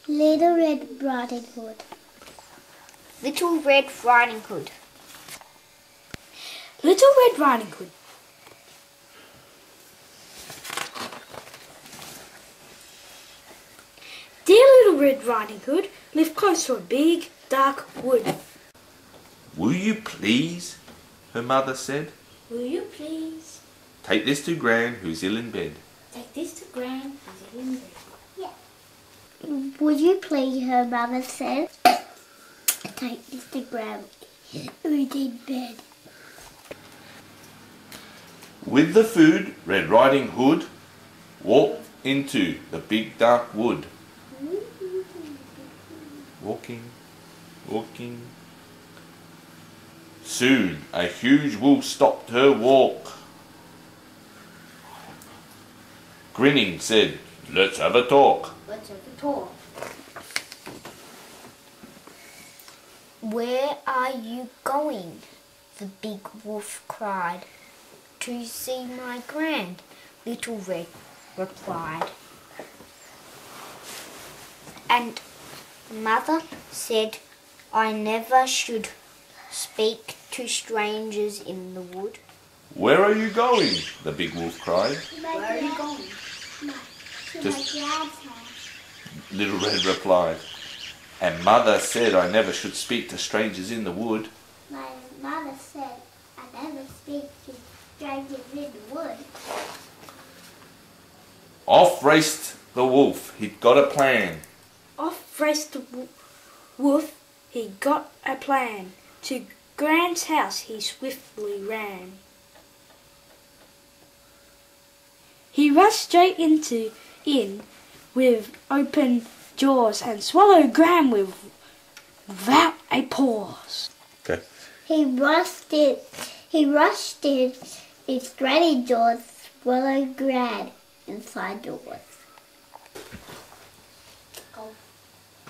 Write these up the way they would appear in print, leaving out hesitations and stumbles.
Little Red Riding Hood. Little Red Riding Hood. Little Red Riding Hood. Dear Little Red Riding Hood lived close to a big, dark wood. "Will you please?" her mother said. Will you please "Take this to Gran, who's ill in bed." take this to Gran, who's ill in bed? Would you please, her mother said. Take this to Grandma, who's in bed. With the food, Red Riding Hood walked into the big dark wood. Walking. Soon a huge wolf stopped her walk. Grinning said, "Let's have a talk." Let's have a talk. Where are you going? The big wolf cried. To see my Gran, Little Red replied. And Mother said I never should speak to strangers in the wood. "Where are you going?" the big wolf cried. Where are you going? To Just- my dad's house. Little Red replied. And Mother said I never should speak to strangers in the wood. My mother said I never speak to strangers in the wood. Off raced the wolf, he'd got a plan. Off raced the wolf, he got a plan. To Gran's house he swiftly ran. He rushed straight in with open jaws and swallowed Gran without a pause. Okay. He rushed in, his granny jaws swallowed Gran inside doors.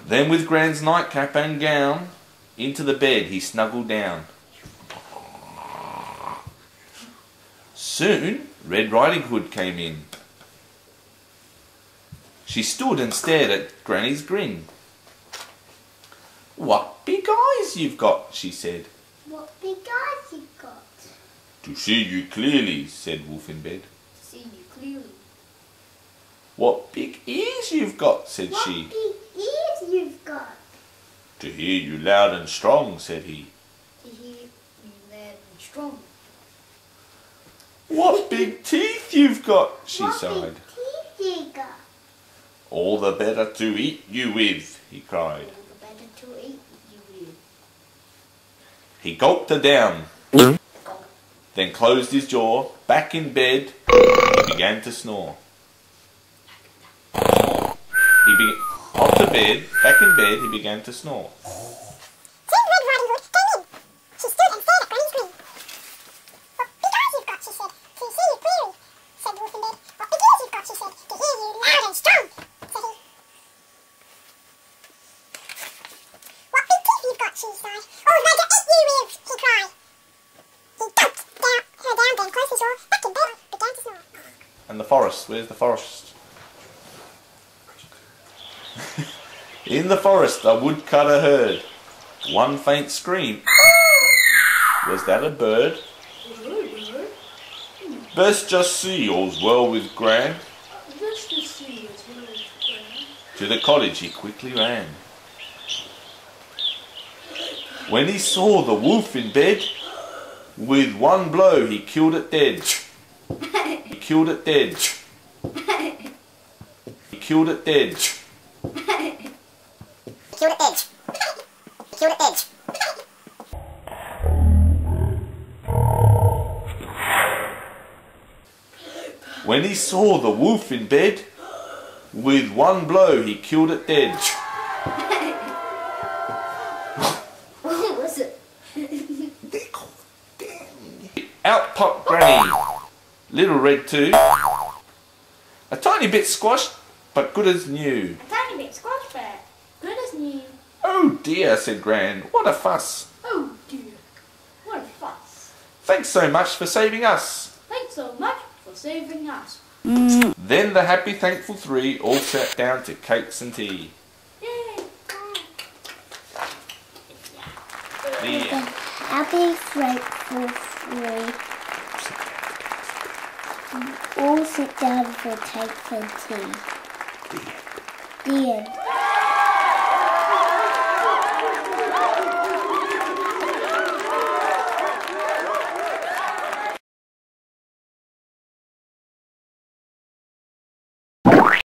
Then with Gran's nightcap and gown, into the bed he snuggled down. Soon Red Riding Hood came in. She stood and stared at Granny's grin. "What big eyes you've got," she said. What big eyes you got? "To see you clearly," said Wolf in bed. See you clearly. "What big ears you've got," said What she. big ears you've got? "To hear you loud and strong," said he. To hear you loud and strong. "What big teeth you've got," she What sighed. big teeth you got? "All the better to eat you with," he cried. All the better to eat you with. He gulped her down, then closed his jaw. Back in bed, he began to snore. Onto bed, back in bed, he began to snore. Then Red Riding Hood came in. She stood and stared at Granny's grin. "What big eyes you've got," she said, "to see you clearly," said Wolf in bed. "What big ears you've got," she said, "to hear you loud and strong," said he. "What big teeth you've got," she sighed. "All the better eat you with," he cried. He gulped her down, then closed his jaw. Back in bed, began to snore. And the forest, where's the forest? In the forest a woodcutter heard one faint scream. Was that a bird? "Best just see all's well with Gran." To the cottage he quickly ran. When he saw the wolf in bed, with one blow he killed it dead. He killed it dead. He killed it dead. Killed it edge. Killed it edge. When he saw the wolf in bed, with one blow he killed it dead. What was it? Out popped Granny, Little Red too. A tiny bit squashed, but good as new. A tiny bit squash back, good as new. "Oh dear," said Gran, "what a fuss. Oh dear, what a fuss. Thanks so much for saving us." Thanks so much for saving us. Then the happy thankful three all sat down to cakes and tea. Yay! I'll be grateful for all sit down for take for tea. The end.